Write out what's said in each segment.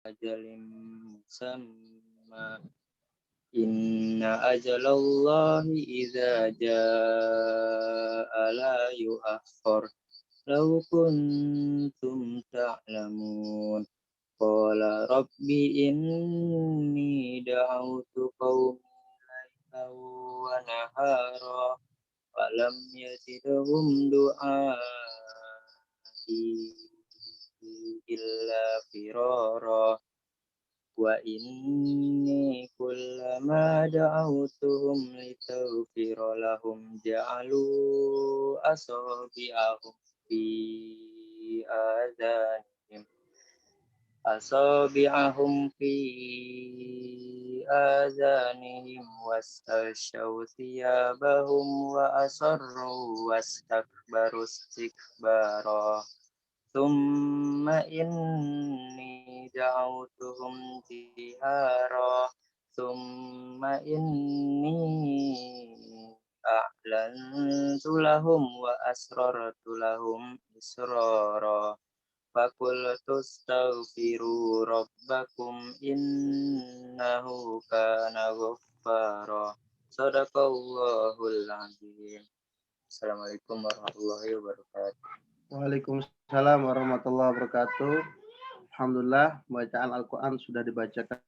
ajalin musamma inna ajalallahi idza jaa la yu'akhkhar law kuntum ta'lamun qala rabbi inni da'awtu qaumi laylan wa nahara falam yazidhum du'ai illa firara wa inni kullama da'awtuhum litaghfira lahum ja'alu asabi'ahum fi adhanihim asabi'ahum fi adhanihim wastashaw thiyabahum wa asarru wastakbaru istikbara thumma inni da'awtuhum jihara thumma inni a'lantu lahum wa asrartu lahum israra Fakultu astaghfiru rabbakum innahu kana ghaffara. Sadaqallahul azim. Assalamualaikum warahmatullahi wabarakatuh. Waalaikumsalam warahmatullahi wabarakatuh. Alhamdulillah, bacaan Al-Quran sudah dibacakan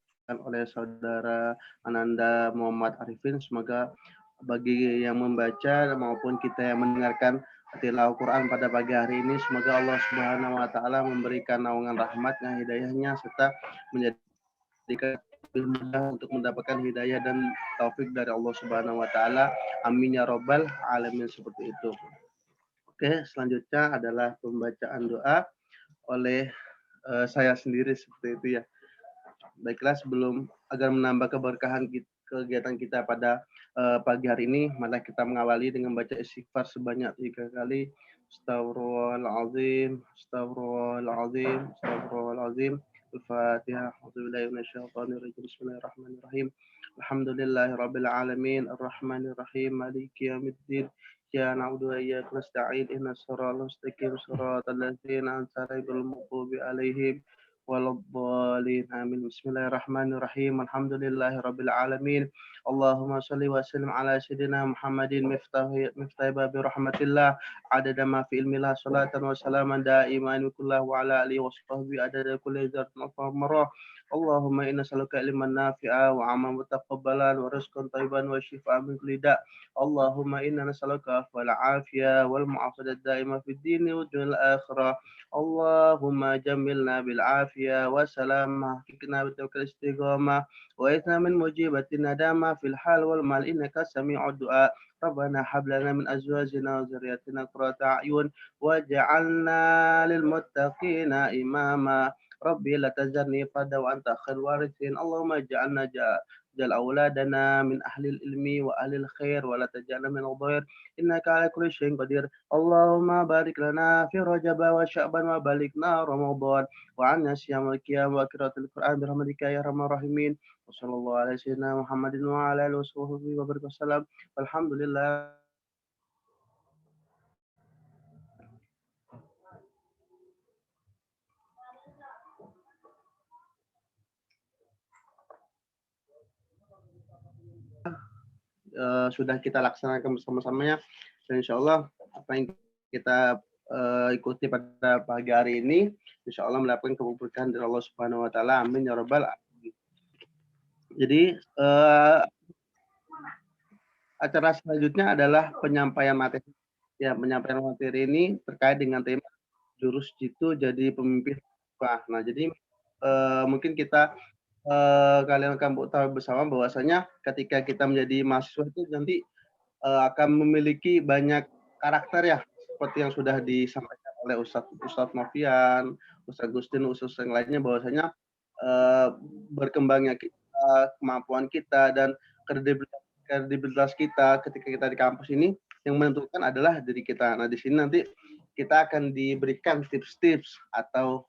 oleh saudara Ananda Muhammad Arifin. Semoga bagi yang membaca maupun kita yang mendengarkan tilawah Quran pada pagi hari ini, semoga Allah Subhanahu wa taala memberikan naungan rahmatnya, hidayahnya, serta menjadikan lebih mudah untuk mendapatkan hidayah dan taufik dari Allah Subhanahu wa taala. Amin ya rabbal alamin, seperti itu. Oke, selanjutnya adalah pembacaan doa oleh saya sendiri seperti itu ya. Baiklah, sebelum agar menambah keberkahan kegiatan kita pada pagi hari ini, mari kita mengawali dengan baca istighfar sebanyak 3 kali. Astagfirullahaladzim, astagfirullahaladzim, astagfirullahaladzim. Al-Fatihah. A'udzubillahi minasyaitonirrajim. Bismillahirrahmanirrahim. Alhamdulillahirabbil alamin, arrahmanirrahim, maliki yaumiddin. Ya na'budu wa iyyaka nasta'in. Ihdinas siratal mustaqim, siratal ladzina an'amta 'alaihim ghairil alaihim waladhdallin. Amin. Bismillahirrahmanirrahim. Alhamdulillahirabbil alamin. Allahumma shalli wa sallim ala sayyidina Muhammadin miftah babi rahmatillah adada ma fi ilmillah salatan wa salaman daiman kullahu wa ala alihi wa sahbihi adada kulli dzarratin marrah. Allahumma inna nas'aluka ilman nafi'a wa 'amalan mutaqabbalan wa rizqan thayyiban wa shifaa'an min kulli da'. Allahumma inna nas'aluka afwal 'afiyah wal mu'afadah daimah fid din wa dunyal akhirah. Allahumma jammilna bil afiyah wa salamah hakikna bi tawakkal istiqamah wa itna min mujibatin nadama fil hal wal mal innaka sami'ud du'a. Rabbana hab lana min azwajina wa dzurriyyatina qurrata a'yun waj'alna lil muttaqina imama. Rabbi la tazarni fada wa anta khairul warithin. Allahumma ij'alna jal auladana min ahlil ilmi wa ahlil khair wa la taj'alna min al-dhair innaka ala kulli syai'in qadir. Allahumma barik lana fi Rajab wa Sya'ban wa balikna Ramadan wa 'anna siyamul qiyam wa qiraatil Qur'an bi rahmatika ya arhamar rahimin. Wa sallallahu ala sayyidina Muhammadin wa ala alihi wa sahbihi wa barik wasallam. Walhamdulillah. Sudah kita laksanakan bersama-samanya, dan insya Allah apa yang kita ikuti pada pagi hari ini insya Allah mendapatkan keberkahan dari Allah Subhanahu wa taala. Amin ya rabbal alamin. Jadi acara selanjutnya adalah penyampaian materi. Ya, penyampaian materi ini terkait dengan tema jurus jitu jadi pemimpin. Nah, jadi mungkin kita kalian akan tahu bersama bahwasanya ketika kita menjadi mahasiswa itu nanti akan memiliki banyak karakter ya, seperti yang sudah disampaikan oleh Ustadz Novian, Ustadz Gustin, Ustadz yang lainnya, bahwasanya berkembangnya kita, kemampuan kita, dan kredibilitas kita ketika kita di kampus ini yang menentukan adalah diri kita. Nah, di sini nanti kita akan diberikan tips-tips atau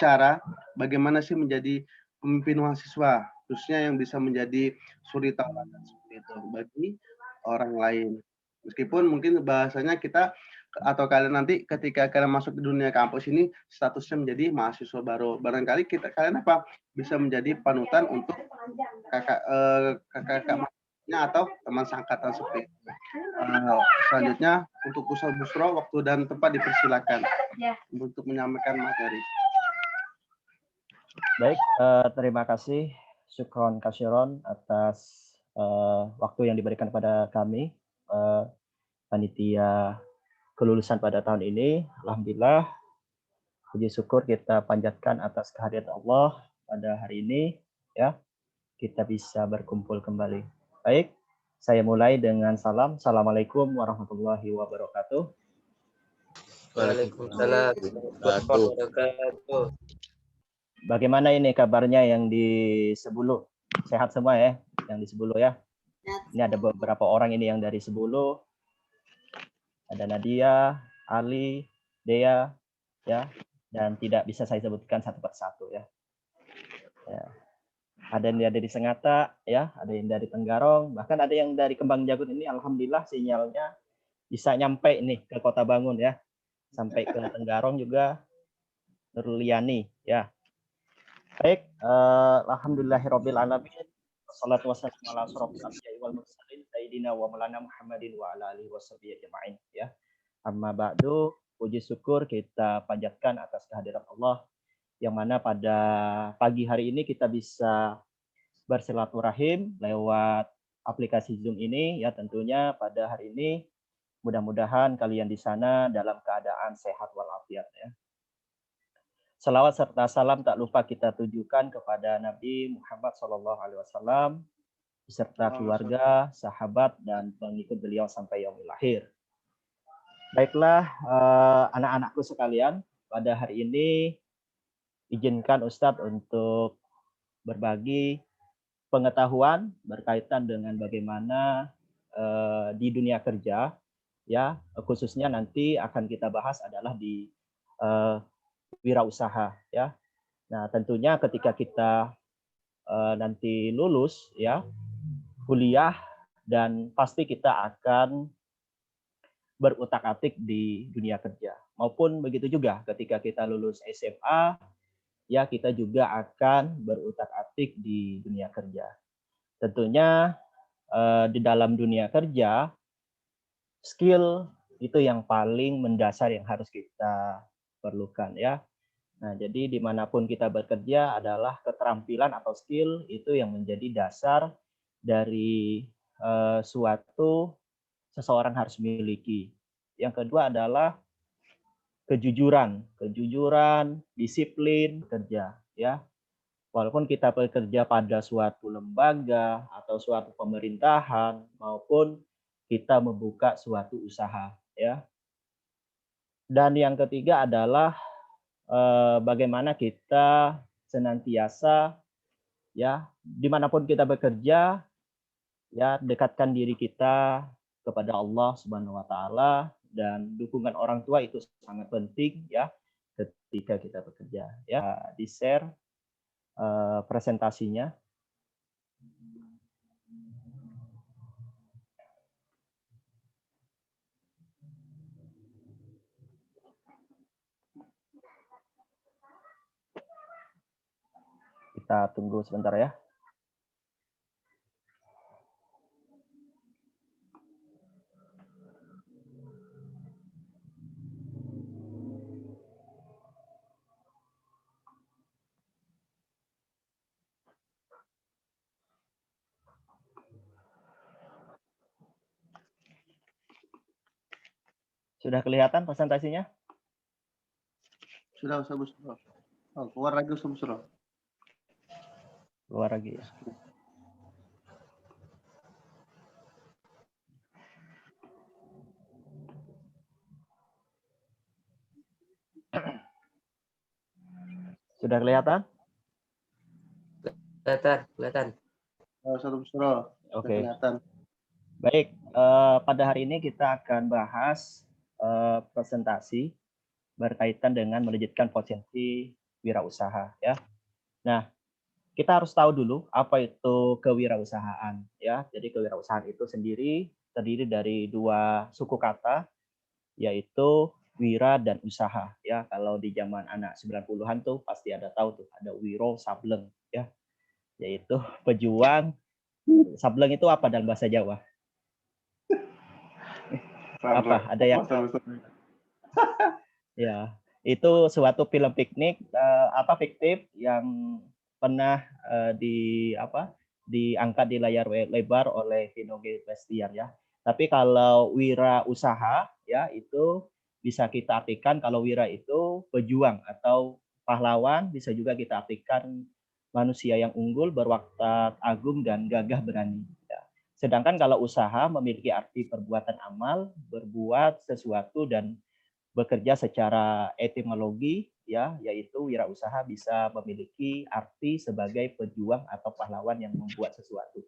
cara bagaimana sih menjadi pemimpin mahasiswa, khususnya yang bisa menjadi suri tauladan seperti itu bagi orang lain. Meskipun mungkin bahasanya kita atau kalian nanti ketika kalian masuk di dunia kampus ini statusnya menjadi mahasiswa baru. Barangkali kalian bisa menjadi panutan untuk kakak-kakaknya atau teman seangkatan seperti itu. Selanjutnya untuk Ustaz Busro, waktu dan tempat dipersilakan untuk menyampaikan materi. Baik, terima kasih syukron kasiron atas waktu yang diberikan kepada kami panitia kelulusan pada tahun ini. Alhamdulillah, puji syukur kita panjatkan atas kehadirat Allah pada hari ini, ya, kita bisa berkumpul kembali. Baik, saya mulai dengan salam. Assalamualaikum warahmatullahi wabarakatuh. Waalaikumsalam warahmatullahi wabarakatuh. Bagaimana ini kabarnya yang di Sebulu? Sehat semua ya, yang di Sebulu ya. Ini ada beberapa orang ini yang dari Sebulu. Ada Nadia, Ali, Dea, ya, dan tidak bisa saya sebutkan satu persatu ya. Ya. Ada yang dari Sengata, ya, ada yang dari Tenggarong, bahkan ada yang dari Kembang Jagut ini. Alhamdulillah sinyalnya bisa nyampe nih ke Kota Bangun ya, sampai ke Tenggarong juga. Nurliani, ya. Baik, alhamdulillahirabbil alamin. Wassalatu wassalamu ala asyrofil anbiya'i wal mursalin sayyidina wa maulana Muhammadin wa ala alihi washabihi ajma'in ya. Amma ba'du, puji syukur kita panjatkan atas kehadiran Allah yang mana pada pagi hari ini kita bisa bersilaturahim lewat aplikasi Zoom ini ya. Tentunya pada hari ini mudah-mudahan kalian di sana dalam keadaan sehat walafiat ya. Salawat serta salam tak lupa kita tujukan kepada Nabi Muhammad SAW beserta keluarga, sahabat, dan pengikut beliau sampai yaumil akhir. Baiklah, anak-anakku sekalian, pada hari ini izinkan Ustadz untuk berbagi pengetahuan berkaitan dengan bagaimana di dunia kerja, ya, khususnya nanti akan kita bahas adalah di wirausaha ya. Nah, tentunya ketika kita nanti lulus ya kuliah dan pasti kita akan berutak-atik di dunia kerja. Maupun begitu juga ketika kita lulus SMA ya kita juga akan berutak-atik di dunia kerja. Tentunya di dalam dunia kerja skill itu yang paling mendasar yang harus kita perlukan ya. Nah, jadi dimanapun kita bekerja adalah keterampilan atau skill itu yang menjadi dasar dari suatu seseorang harus miliki. Yang kedua adalah kejujuran, disiplin kerja ya. Walaupun kita bekerja pada suatu lembaga atau suatu pemerintahan maupun kita membuka suatu usaha ya. Dan yang ketiga adalah bagaimana kita senantiasa ya dimanapun kita bekerja ya dekatkan diri kita kepada Allah Subhanahu Wa Taala dan dukungan orang tua itu sangat penting ya ketika kita bekerja ya. Di share presentasinya. Kita tunggu sebentar ya. Sudah kelihatan presentasinya? Sudah, Ustaz Busro. Oh, keluar lagi Ustaz Busro. Keluar lagi ya. Sudah kelihatan? Kelihatan. Ustaz Busro. Oke. Kelihatan. Baik, pada hari ini kita akan bahas presentasi berkaitan dengan melejitkan potensi wirausaha ya. Nah, kita harus tahu dulu apa itu kewirausahaan ya. Jadi kewirausahaan itu sendiri terdiri dari dua suku kata yaitu wira dan usaha ya. Kalau di zaman anak 90-an tuh pasti ada tahu tuh, ada wiro sableng ya, yaitu pejuang. Sableng itu apa dalam bahasa Jawa? Apa? Ada yang ya, itu suatu film piknik fiktif yang pernah diangkat di layar lebar oleh Vino G. Bastian ya. Tapi kalau wira usaha ya itu bisa kita artikan, kalau wira itu pejuang atau pahlawan, bisa juga kita artikan manusia yang unggul, berwatak agung dan gagah berani ya. Sedangkan kalau usaha memiliki arti perbuatan amal, berbuat sesuatu dan bekerja secara etimologi ya, yaitu wirausaha bisa memiliki arti sebagai pejuang atau pahlawan yang membuat sesuatu.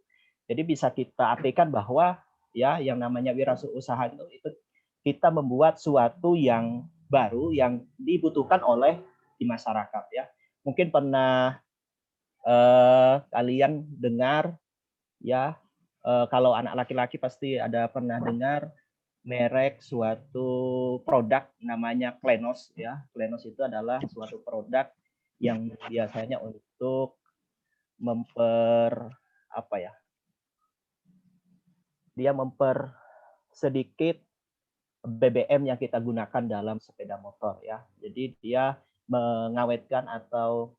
Jadi bisa kita artikan bahwa ya yang namanya wirausaha itu kita membuat suatu yang baru yang dibutuhkan oleh di masyarakat ya. Mungkin pernah kalian dengar ya, kalau anak laki-laki pasti ada pernah dengar merek suatu produk namanya Klenos ya. Klenos itu adalah suatu produk yang biasanya untuk dia sedikit BBM yang kita gunakan dalam sepeda motor ya. Jadi dia mengawetkan atau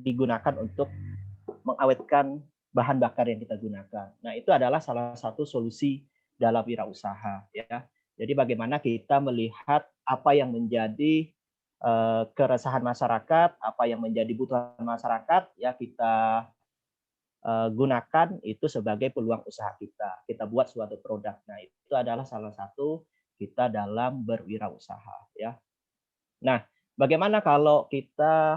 digunakan untuk mengawetkan bahan bakar yang kita gunakan. Nah, itu adalah salah satu solusi dalam wirausaha ya. Jadi bagaimana kita melihat apa yang menjadi keresahan masyarakat, apa yang menjadi kebutuhan masyarakat ya, kita gunakan itu sebagai peluang usaha kita. Kita buat suatu produk. Nah, itu adalah salah satu kita dalam berwirausaha ya. Nah, bagaimana kalau kita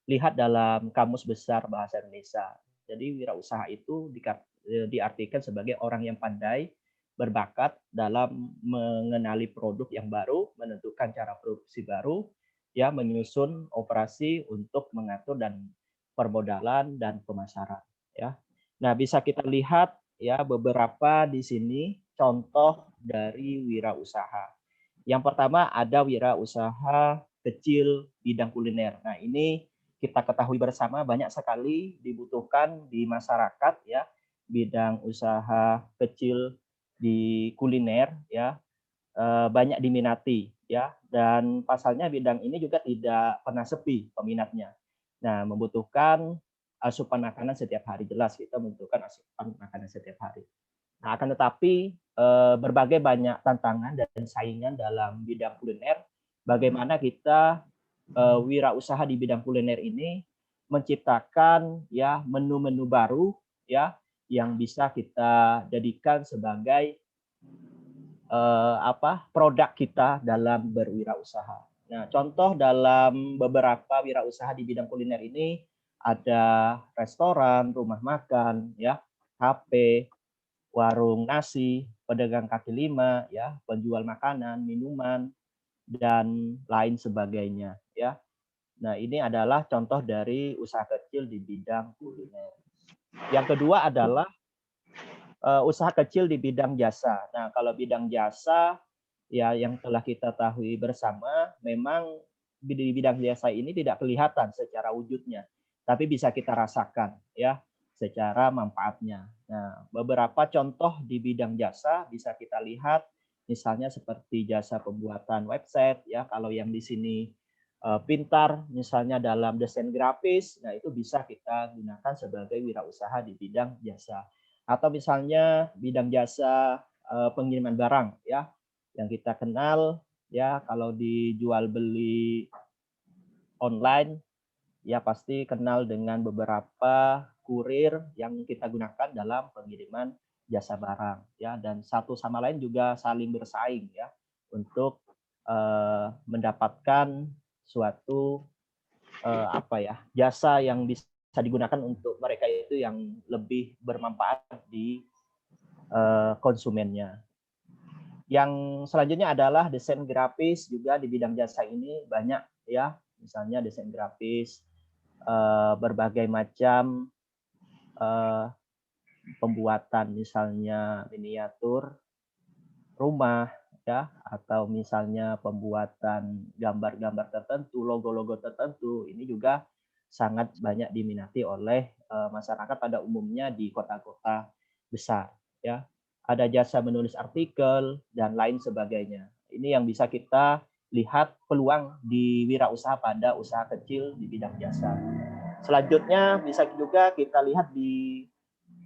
lihat dalam Kamus Besar Bahasa Indonesia. Jadi wirausaha itu diartikan sebagai orang yang pandai, berbakat dalam mengenali produk yang baru, menentukan cara produksi baru, ya, menyusun operasi untuk mengatur dan permodalan dan pemasaran, ya. Nah, bisa kita lihat ya beberapa di sini contoh dari wirausaha. Yang pertama ada wirausaha kecil bidang kuliner. Nah, ini kita ketahui bersama banyak sekali dibutuhkan di masyarakat ya, bidang usaha kecil di kuliner ya, banyak diminati ya, dan pasalnya bidang ini juga tidak pernah sepi peminatnya. Nah, membutuhkan asupan makanan setiap hari, jelas kita membutuhkan asupan makanan setiap hari. Nah, akan tetapi berbagai banyak tantangan dan saingan dalam bidang kuliner. Bagaimana kita wirausaha di bidang kuliner ini menciptakan ya menu-menu baru ya yang bisa kita jadikan sebagai produk kita dalam berwirausaha. Nah, contoh dalam beberapa wirausaha di bidang kuliner ini ada restoran, rumah makan, ya, kafe, warung nasi, pedagang kaki lima, ya, penjual makanan, minuman, dan lain sebagainya, ya. Nah, ini adalah contoh dari usaha kecil di bidang kuliner. Yang kedua adalah usaha kecil di bidang jasa. Nah, kalau bidang jasa, ya yang telah kita tahu bersama, memang di bidang jasa ini tidak kelihatan secara wujudnya, tapi bisa kita rasakan, ya, secara manfaatnya. Nah, beberapa contoh di bidang jasa bisa kita lihat, misalnya seperti jasa pembuatan website, ya, kalau yang di sini pintar, misalnya dalam desain grafis, nah itu bisa kita gunakan sebagai wirausaha di bidang jasa. Atau misalnya bidang jasa pengiriman barang, ya, yang kita kenal, ya, kalau dijual beli online, ya pasti kenal dengan beberapa kurir yang kita gunakan dalam pengiriman jasa barang, ya, dan satu sama lain juga saling bersaing, ya, untuk mendapatkan suatu jasa yang bisa digunakan untuk mereka itu yang lebih bermanfaat di konsumennya. Yang selanjutnya adalah desain grafis, juga di bidang jasa ini banyak, ya, misalnya desain grafis berbagai macam pembuatan, misalnya miniatur rumah, ya, atau misalnya pembuatan gambar-gambar tertentu, logo-logo tertentu, ini juga sangat banyak diminati oleh masyarakat pada umumnya di kota-kota besar, ya. Ada jasa menulis artikel dan lain sebagainya. Ini yang bisa kita lihat peluang di wirausaha pada usaha kecil di bidang jasa. Selanjutnya bisa juga kita lihat di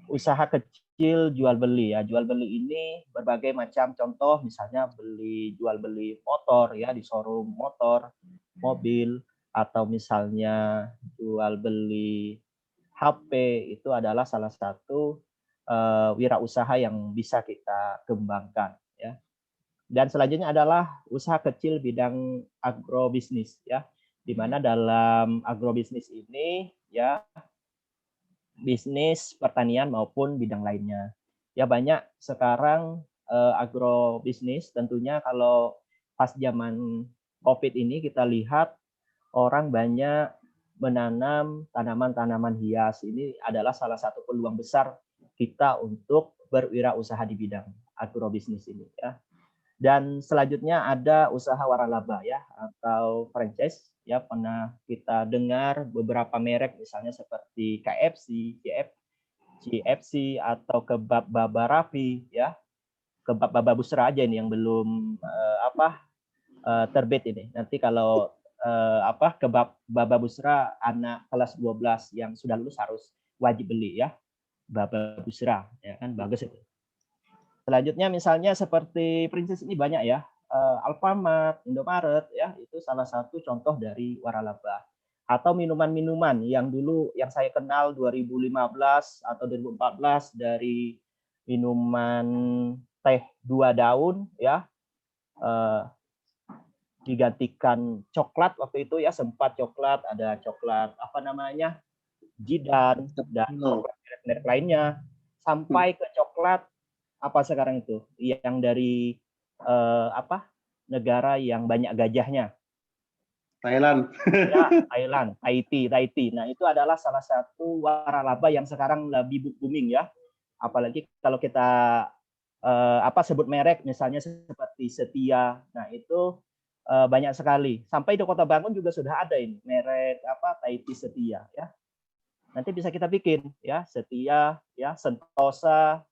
usaha kecil jual beli ya. Jual beli ini berbagai macam contoh, misalnya jual beli motor ya di showroom motor, mobil, atau misalnya jual beli HP, itu adalah salah satu wirausaha yang bisa kita kembangkan ya. Dan selanjutnya adalah usaha kecil bidang agrobisnis ya, di mana dalam agrobisnis ini ya bisnis pertanian maupun bidang lainnya. Ya banyak sekarang agrobisnis, tentunya kalau pas zaman COVID ini kita lihat orang banyak menanam tanaman-tanaman hias. Ini adalah salah satu peluang besar kita untuk berwirausaha di bidang agrobisnis ini ya. Dan selanjutnya ada usaha waralaba ya, atau franchise ya. Pernah kita dengar beberapa merek misalnya seperti KFC, CFC, atau Kebab Baba Rafi ya. Kebab Baba Busra aja ini yang belum terbit ini. Nanti kalau Kebab Baba Busra anak kelas 12 yang sudah lulus harus wajib beli ya. Baba Busra ya kan, bagus itu. Selanjutnya misalnya seperti Princess ini banyak ya, Alfamart, Indomaret ya, itu salah satu contoh dari waralaba. Atau minuman-minuman yang dulu yang saya kenal 2015 atau 2014 dari minuman teh 2 daun ya, digantikan coklat waktu itu ya, sempat coklat, ada coklat apa namanya, Jidan dan coklat merek lainnya, sampai ke coklat apa sekarang itu yang dari negara yang banyak gajahnya, Thailand. ya, Thailand, Tahiti. Nah itu adalah salah satu waralaba yang sekarang lebih booming ya, apalagi kalau kita sebut merek misalnya seperti Setia. Nah itu banyak sekali, sampai di Kota Bangun juga sudah ada ini merek Tahiti Setia ya. Nanti bisa kita bikin ya, Setia ya, Sentosa,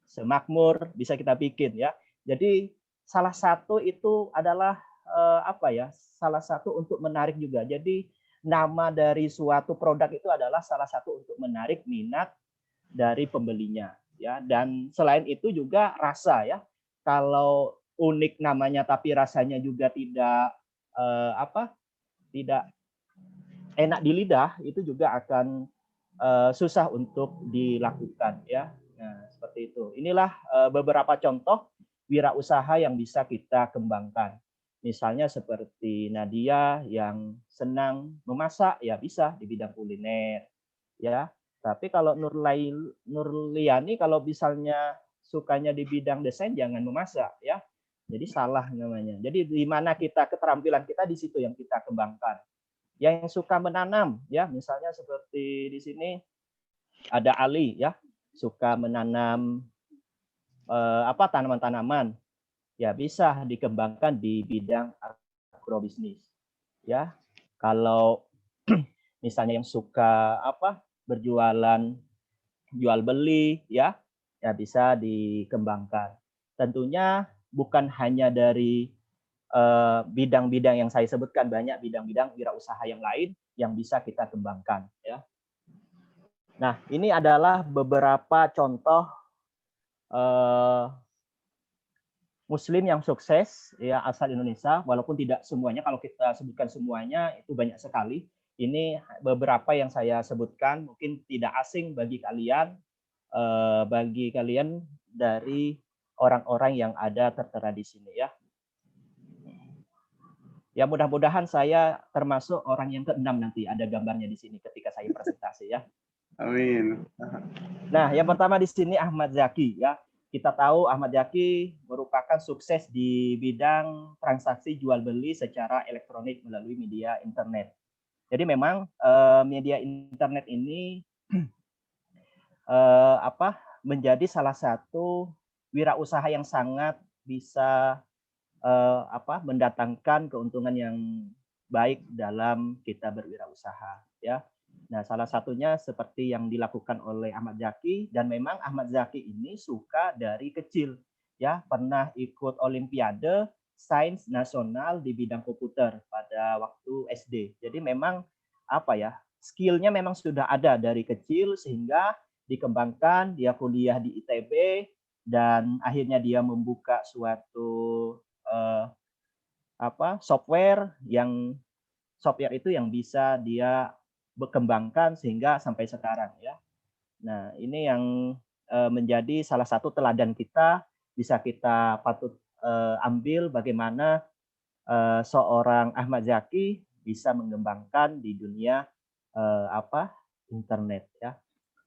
Semakmur, bisa kita bikin ya. Jadi salah satu itu adalah salah satu untuk menarik juga. Jadi nama dari suatu produk itu adalah salah satu untuk menarik minat dari pembelinya ya. Dan selain itu juga rasa ya. Kalau unik namanya tapi rasanya juga tidak tidak enak di lidah, itu juga akan susah untuk dilakukan ya. Nah, seperti itu. Inilah beberapa contoh wirausaha yang bisa kita kembangkan. Misalnya seperti Nadia yang senang memasak, ya bisa di bidang kuliner, ya. Tapi kalau Nurliani kalau misalnya sukanya di bidang desain, jangan memasak, ya. Jadi salah namanya. Jadi di mana kita keterampilan kita, di situ yang kita kembangkan. Yang suka menanam, ya, misalnya seperti di sini ada Ali, ya, suka menanam tanaman-tanaman, ya bisa dikembangkan di bidang agrobisnis, ya. Kalau misalnya yang suka berjualan jual beli, ya bisa dikembangkan. Tentunya bukan hanya dari bidang-bidang yang saya sebutkan, banyak bidang-bidang wirausaha yang lain yang bisa kita kembangkan, ya. Nah, ini adalah beberapa contoh Muslim yang sukses ya asal Indonesia, walaupun tidak semuanya. Kalau kita sebutkan semuanya itu banyak sekali. Ini beberapa yang saya sebutkan, mungkin tidak asing bagi kalian dari orang-orang yang ada tertera di sini, ya. Ya, mudah-mudahan saya termasuk orang yang ke-6 nanti, ada gambarnya di sini ketika saya presentasi, ya. Amin. Nah, yang pertama di sini Ahmad Zaki, ya. Kita tahu Ahmad Zaki merupakan sukses di bidang transaksi jual beli secara elektronik melalui media internet. Jadi memang media internet ini menjadi salah satu wirausaha yang sangat bisa mendatangkan keuntungan yang baik dalam kita berwirausaha, ya. Nah, salah satunya seperti yang dilakukan oleh Ahmad Zaki, dan memang Ahmad Zaki ini suka dari kecil, ya, pernah ikut Olimpiade Sains Nasional di bidang komputer pada waktu SD. Jadi memang skill-nya memang sudah ada dari kecil sehingga dikembangkan, dia kuliah di ITB dan akhirnya dia membuka suatu software itu yang bisa dia berkembangkan sehingga sampai sekarang, ya. Nah, ini yang menjadi salah satu teladan kita, bisa kita patut ambil bagaimana seorang Ahmad Zaki bisa mengembangkan di dunia internet, ya.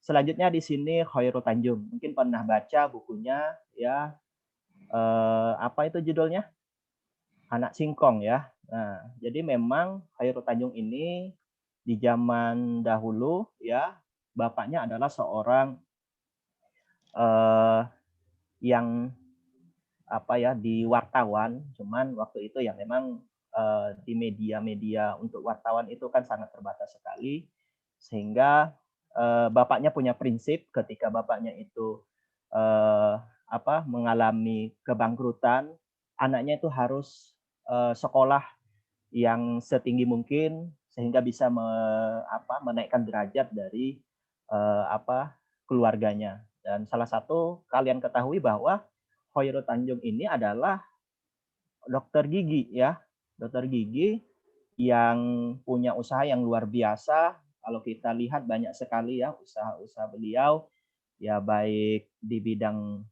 Selanjutnya di sini Khairul Tanjung, mungkin pernah baca bukunya, ya. Apa itu judulnya? Anak Singkong, ya. Nah, jadi memang Khairul Tanjung ini di zaman dahulu, ya, bapaknya adalah seorang yang di wartawan, cuman waktu itu ya memang di media-media untuk wartawan itu kan sangat terbatas sekali, sehingga bapaknya punya prinsip ketika bapaknya itu mengalami kebangkrutan, anaknya itu harus sekolah yang setinggi mungkin sehingga bisa menaikkan derajat dari keluarganya. Dan salah satu kalian ketahui bahwa Khairul Tanjung ini adalah dokter gigi, ya, dokter gigi yang punya usaha yang luar biasa. Kalau kita lihat banyak sekali ya usaha-usaha beliau, ya, baik di bidang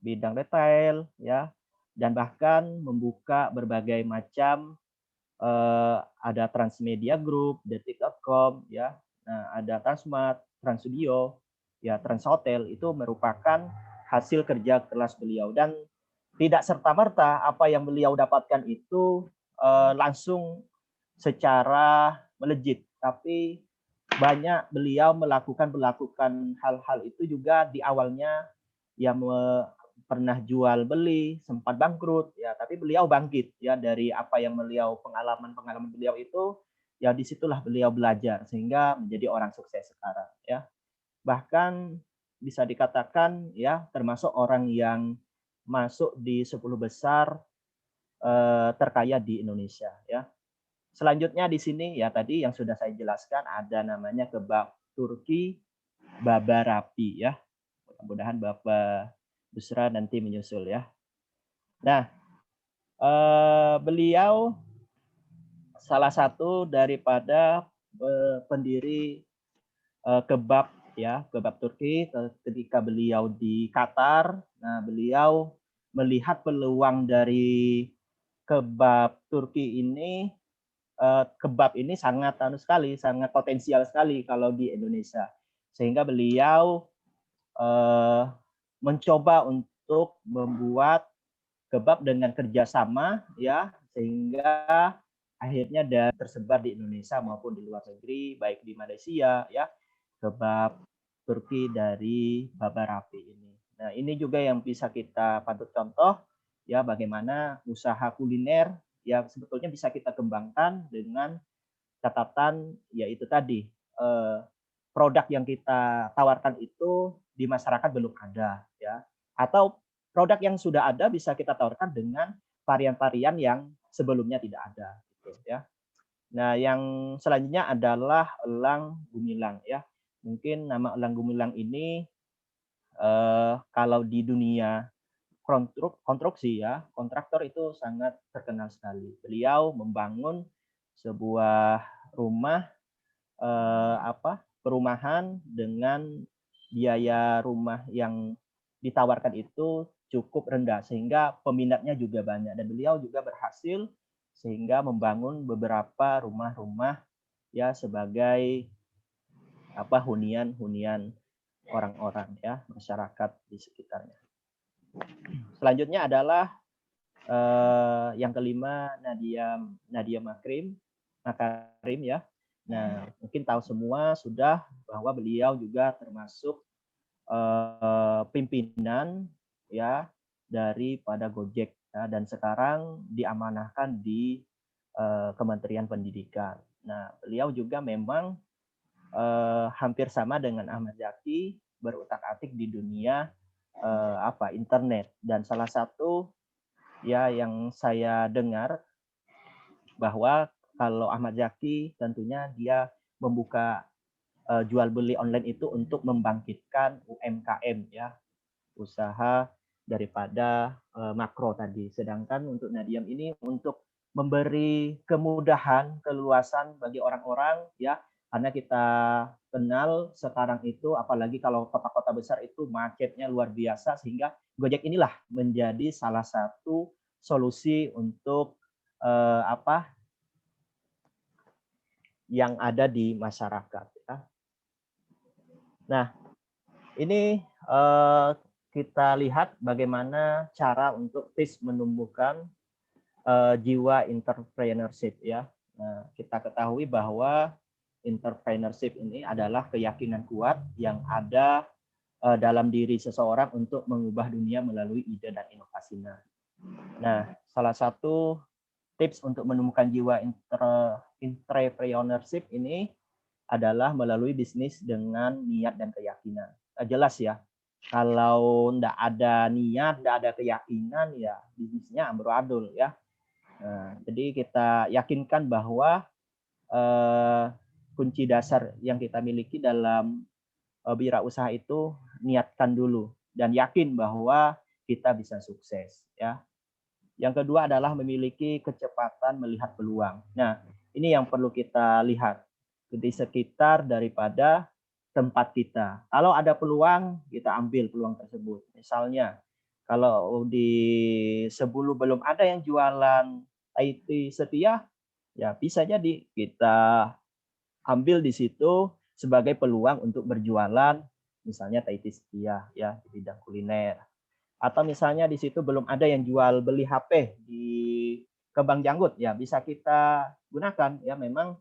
bidang retail, ya, dan bahkan membuka berbagai macam ada Transmedia Group, Detik.com, ya, nah, ada Transmart, Trans Studio, ya, Trans Hotel, itu merupakan hasil kerja keras beliau, dan tidak serta-merta apa yang beliau dapatkan itu langsung secara melejit, tapi banyak beliau melakukan hal-hal itu juga di awalnya, ya, pernah jual beli, sempat bangkrut, ya, tapi beliau bangkit, ya, dari apa yang pengalaman beliau itu, ya, disitulah beliau belajar sehingga menjadi orang sukses sekarang, ya. Bahkan bisa dikatakan, ya, termasuk orang yang masuk di 10 besar terkaya di Indonesia, ya. Selanjutnya di sini, ya, tadi yang sudah saya jelaskan ada namanya kebab Turki Baba Rapi, ya. Mudah-mudahan Bapak Busra nanti menyusul, ya. Nah, beliau salah satu daripada pendiri kebab, ya, kebab Turki. Ketika beliau di Qatar, nah, beliau melihat peluang dari kebab Turki ini, kebab ini sangat sangat potensial sekali kalau di Indonesia, sehingga beliau mencoba untuk membuat kebab dengan kerjasama, ya, sehingga akhirnya tersebar di Indonesia maupun di luar negeri, baik di Malaysia, ya, kebab Turki dari Baba Rapi ini. Nah, ini juga yang bisa kita patut contoh, ya, bagaimana usaha kuliner yang sebetulnya bisa kita kembangkan dengan catatan, yaitu tadi produk yang kita tawarkan itu di masyarakat belum ada, ya, atau produk yang sudah ada bisa kita tawarkan dengan varian-varian yang sebelumnya tidak ada, gitu, ya. Nah, yang selanjutnya adalah elang gumilang, ya. Mungkin nama elang gumilang ini kalau di dunia konstruksi, ya, kontraktor itu sangat terkenal sekali. Beliau membangun sebuah rumah perumahan dengan biaya rumah yang ditawarkan itu cukup rendah sehingga peminatnya juga banyak, dan beliau juga berhasil sehingga membangun beberapa rumah-rumah, ya, sebagai hunian orang-orang, ya, masyarakat di sekitarnya. Selanjutnya adalah yang kelima Nadia Makarim, ya. Nah, mungkin tahu semua sudah bahwa beliau juga termasuk pimpinan, ya, daripada Gojek ya, dan sekarang diamanahkan di Kementerian Pendidikan. Nah, beliau juga memang hampir sama dengan Ahmad Zaki, berutak-atik di dunia internet, dan salah satu ya yang saya dengar bahwa kalau Ahmad Zaki tentunya dia membuka jual beli online itu untuk membangkitkan UMKM ya, usaha daripada makro tadi. Sedangkan untuk Nadiem ini untuk memberi kemudahan, keluasan bagi orang-orang ya, karena kita kenal sekarang itu apalagi kalau kota-kota besar itu macetnya luar biasa, sehingga Gojek inilah menjadi salah satu solusi untuk yang ada di masyarakat ya. Nah, ini kita lihat bagaimana cara untuk terus menumbuhkan jiwa entrepreneurship ya. Nah, kita ketahui bahwa entrepreneurship ini adalah keyakinan kuat yang ada dalam diri seseorang untuk mengubah dunia melalui ide dan inovasinya. Nah, salah satu tips untuk menemukan jiwa entrepreneurship ini adalah melalui bisnis dengan niat dan keyakinan. Jelas ya, kalau tidak ada niat, tidak ada keyakinan, ya bisnisnya amburadul ya. Nah, jadi kita yakinkan bahwa kunci dasar yang kita miliki dalam wirausaha itu niatkan dulu dan yakin bahwa kita bisa sukses ya. Yang kedua adalah memiliki kecepatan melihat peluang. Nah, ini yang perlu kita lihat di sekitar daripada tempat kita. Kalau ada peluang, kita ambil peluang tersebut. Misalnya, kalau sebelum belum ada yang jualan IT setia, ya bisa jadi kita ambil di situ sebagai peluang untuk berjualan, misalnya IT setia ya di bidang kuliner. Atau misalnya di situ belum ada yang jual beli HP di Kembang Janggut, ya bisa kita gunakan ya. Memang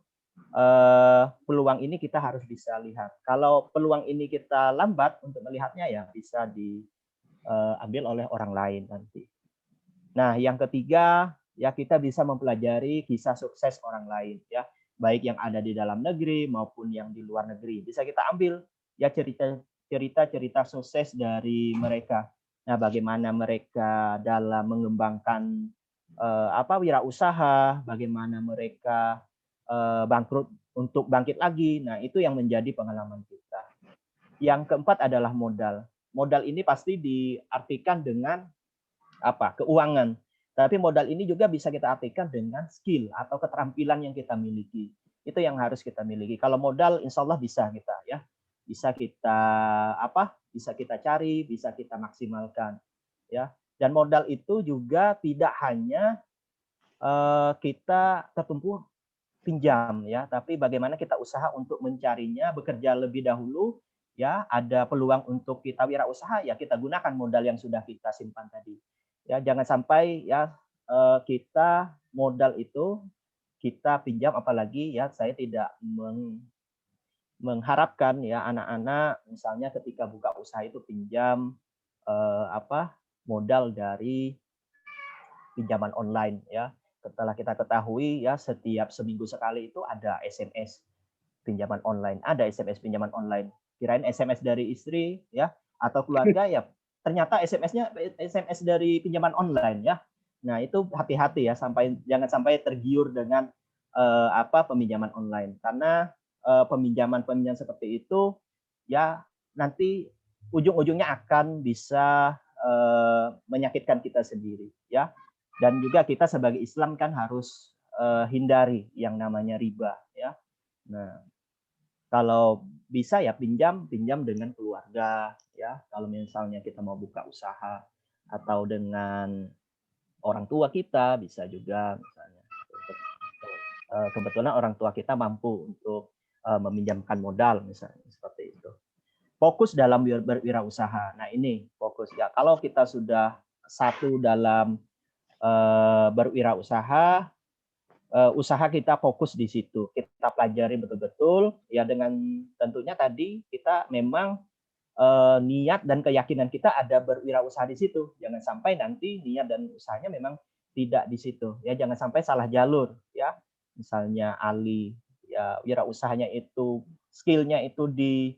peluang ini kita harus bisa lihat. Kalau peluang ini kita lambat untuk melihatnya, ya bisa diambil oleh orang lain nanti. Nah, yang ketiga ya kita bisa mempelajari kisah sukses orang lain ya, baik yang ada di dalam negeri maupun yang di luar negeri. Bisa kita ambil ya cerita sukses dari mereka. Nah, bagaimana mereka dalam mengembangkan wirausaha, bagaimana mereka bangkrut untuk bangkit lagi. Nah, itu yang menjadi pengalaman kita. Yang keempat adalah modal. Modal ini pasti diartikan dengan keuangan. Tapi modal ini juga bisa kita artikan dengan skill atau keterampilan yang kita miliki. Itu yang harus kita miliki. Kalau modal, insya Allah bisa kita ya, bisa kita cari, bisa kita maksimalkan ya. Dan modal itu juga tidak hanya kita tertumpu pinjam ya, tapi bagaimana kita usaha untuk mencarinya, bekerja lebih dahulu ya. Ada peluang untuk kita wirausaha, ya kita gunakan modal yang sudah kita simpan tadi ya. Jangan sampai ya kita modal itu kita pinjam, apalagi ya saya tidak mengharapkan ya anak-anak misalnya ketika buka usaha itu pinjam modal dari pinjaman online ya. Setelah kita ketahui ya, setiap seminggu sekali itu ada SMS pinjaman online, ada SMS pinjaman online. Kirain SMS dari istri ya atau keluarga, ya ternyata SMS-nya SMS dari pinjaman online ya. Nah, itu hati-hati ya, jangan sampai tergiur dengan peminjaman online, karena peminjaman seperti itu ya nanti ujung-ujungnya akan bisa menyakitkan kita sendiri ya. Dan juga kita sebagai Islam kan harus hindari yang namanya riba ya. Nah, kalau bisa ya pinjam dengan keluarga ya. Kalau misalnya kita mau buka usaha atau dengan orang tua kita bisa juga, misalnya kebetulan orang tua kita mampu untuk meminjamkan modal misalnya, seperti itu. Fokus dalam berwirausaha. Nah, ini fokus ya. Kalau kita sudah satu dalam berwirausaha, usaha kita fokus di situ, kita pelajari betul-betul ya, dengan tentunya tadi kita memang niat dan keyakinan kita ada berwirausaha di situ. Jangan sampai nanti niat dan usahanya memang tidak di situ. Ya, jangan sampai salah jalur. Ya, misalnya Ali, ya wirausahanya itu skillnya itu di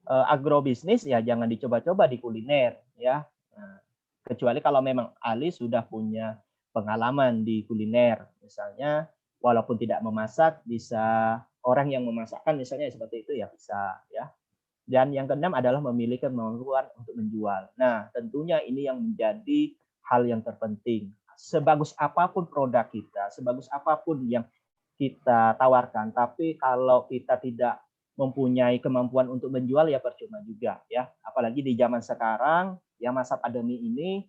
agrobisnis, ya jangan dicoba-coba di kuliner. Ya, nah, kecuali kalau memang Ali sudah punya pengalaman di kuliner, misalnya walaupun tidak memasak, bisa orang yang memasakkan misalnya seperti itu ya bisa. Ya. Dan yang keenam adalah memiliki kemampuan untuk menjual. Nah, tentunya ini yang menjadi hal yang terpenting. Sebagus apapun produk kita, sebagus apapun yang kita tawarkan, tapi kalau kita tidak mempunyai kemampuan untuk menjual ya percuma juga ya. Apalagi di zaman sekarang, ya masa pandemi ini,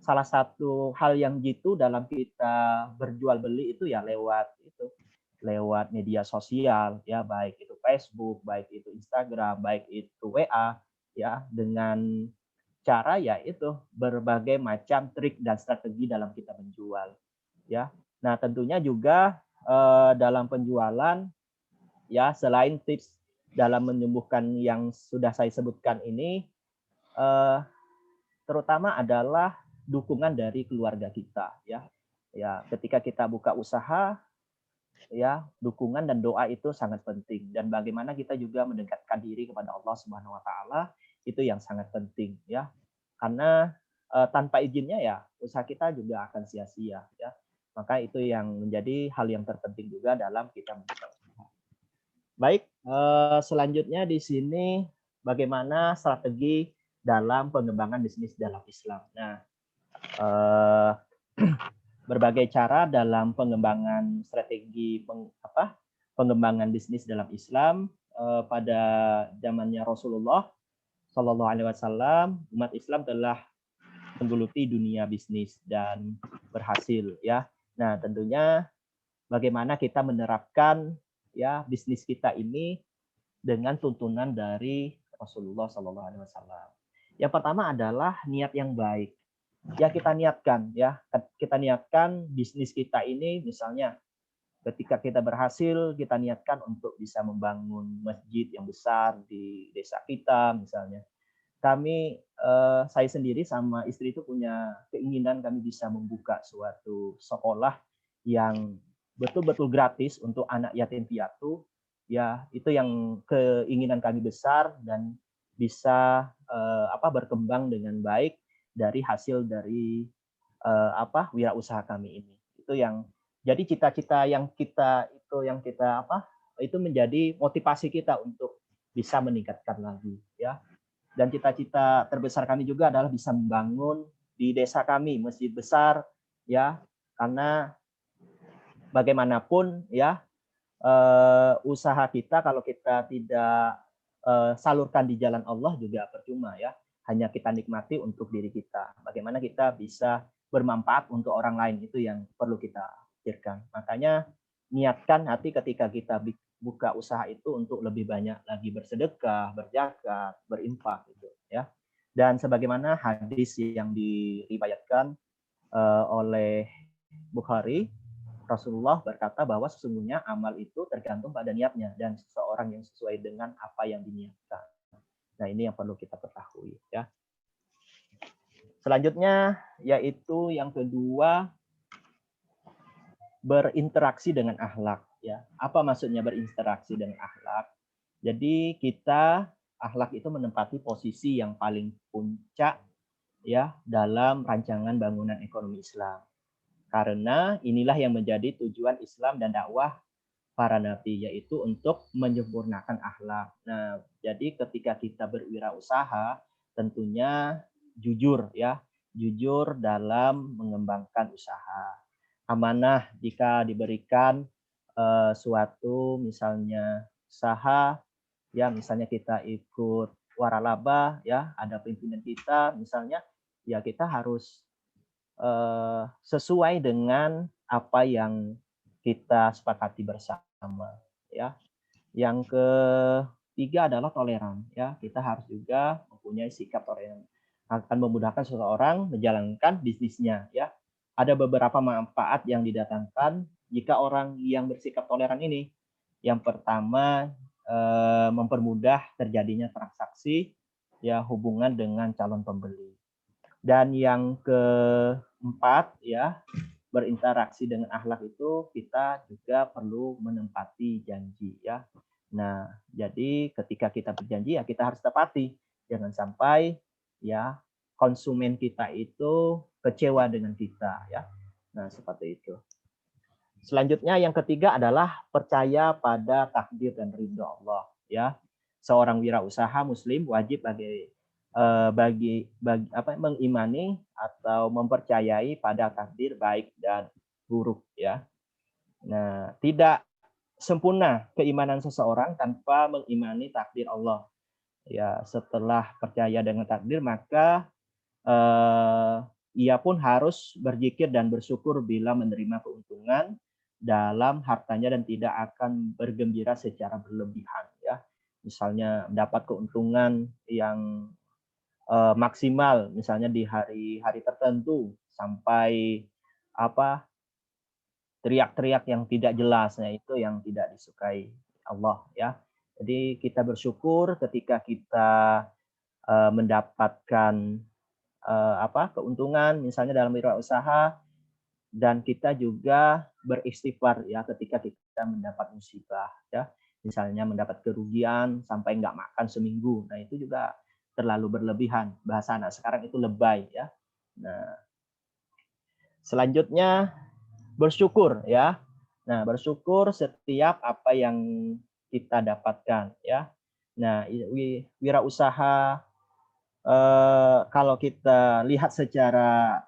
salah satu hal yang jitu dalam kita berjual beli itu ya lewat media sosial ya, baik itu Facebook, baik itu Instagram, baik itu WA ya, dengan cara ya itu berbagai macam trik dan strategi dalam kita menjual ya. Nah, tentunya juga dalam penjualan ya, selain tips dalam menyembuhkan yang sudah saya sebutkan ini, terutama adalah dukungan dari keluarga kita ya. Ya, ketika kita buka usaha ya, dukungan dan doa itu sangat penting, dan bagaimana kita juga mendekatkan diri kepada Allah Subhanahu wa taala itu yang sangat penting ya. Karena tanpa izinnya ya usaha kita juga akan sia-sia ya. Maka itu yang menjadi hal yang terpenting juga dalam kita membuka usaha. Baik, selanjutnya di sini bagaimana strategi dalam pengembangan bisnis dalam Islam. Nah, berbagai cara dalam pengembangan strategi pengembangan bisnis dalam Islam pada zamannya Rasulullah Shallallahu Alaihi Wasallam, umat Islam telah menggeluti dunia bisnis dan berhasil ya. Nah, tentunya bagaimana kita menerapkan ya bisnis kita ini dengan tuntunan dari Rasulullah Shallallahu Alaihi Wasallam. Yang pertama adalah niat yang baik. Ya, kita niatkan bisnis kita ini, misalnya ketika kita berhasil, kita niatkan untuk bisa membangun masjid yang besar di desa kita misalnya. Saya sendiri sama istri itu punya keinginan kami bisa membuka suatu sekolah yang betul-betul gratis untuk anak yatim piatu ya. Itu yang keinginan kami besar, dan bisa berkembang dengan baik dari hasil dari wirausaha kami ini. Itu yang jadi cita-cita yang kita itu menjadi motivasi kita untuk bisa meningkatkan lagi ya. Dan cita-cita terbesar kami juga adalah bisa membangun di desa kami masjid besar ya, karena bagaimanapun ya usaha kita kalau kita tidak salurkan di jalan Allah juga percuma ya. Hanya kita nikmati untuk diri kita. Bagaimana kita bisa bermanfaat untuk orang lain, itu yang perlu kita pikirkan. Makanya niatkan hati ketika kita buka usaha itu untuk lebih banyak lagi bersedekah, berzakat, berinfak gitu ya. Dan sebagaimana hadis yang diriwayatkan oleh Bukhari, Rasulullah berkata bahwa sesungguhnya amal itu tergantung pada niatnya, dan seseorang yang sesuai dengan apa yang diniatkan. Nah, ini yang perlu kita ketahui ya. Selanjutnya yaitu yang kedua, berinteraksi dengan akhlak ya. Apa maksudnya berinteraksi dengan akhlak? Jadi akhlak itu menempati posisi yang paling puncak ya dalam rancangan bangunan ekonomi Islam. Karena inilah yang menjadi tujuan Islam dan dakwah para nabi, yaitu untuk menyempurnakan akhlak. Nah, jadi ketika kita berwirausaha, tentunya jujur ya, jujur dalam mengembangkan usaha. Amanah jika diberikan suatu misalnya usaha, ya misalnya kita ikut waralaba ya, ada pimpinan kita misalnya, ya kita harus sesuai dengan apa yang kita sepakati bersama ya. Yang ketiga adalah toleran ya. Kita harus juga mempunyai sikap toleran, akan memudahkan seseorang menjalankan bisnisnya ya. Ada beberapa manfaat yang didatangkan jika orang yang bersikap toleran ini. Yang pertama, mempermudah terjadinya transaksi ya hubungan dengan calon pembeli. Dan yang keempat ya, berinteraksi dengan akhlak itu kita juga perlu menempati janji ya. Nah, jadi ketika kita berjanji ya kita harus tepati. Jangan sampai ya konsumen kita itu kecewa dengan kita ya. Nah, seperti itu. Selanjutnya yang ketiga adalah percaya pada takdir dan ridho Allah ya. Seorang wirausaha muslim wajib mengimani atau mempercayai pada takdir baik dan buruk ya. Nah, tidak sempurna keimanan seseorang tanpa mengimani takdir Allah. Ya, setelah percaya dengan takdir maka ia pun harus berzikir dan bersyukur bila menerima keuntungan dalam hartanya dan tidak akan bergembira secara berlebihan ya. Misalnya mendapat keuntungan yang maksimal misalnya di hari-hari tertentu sampai teriak-teriak yang tidak jelas, nah itu yang tidak disukai Allah ya. Jadi kita bersyukur ketika kita mendapatkan keuntungan misalnya dalam wirausaha, dan kita juga beristighfar ya ketika kita mendapat musibah ya, misalnya mendapat kerugian sampai nggak makan seminggu, nah itu juga terlalu berlebihan, bahasa anak sekarang itu lebay ya. Nah, selanjutnya bersyukur ya. Nah, bersyukur setiap apa yang kita dapatkan ya. Nah, wirausaha kalau kita lihat secara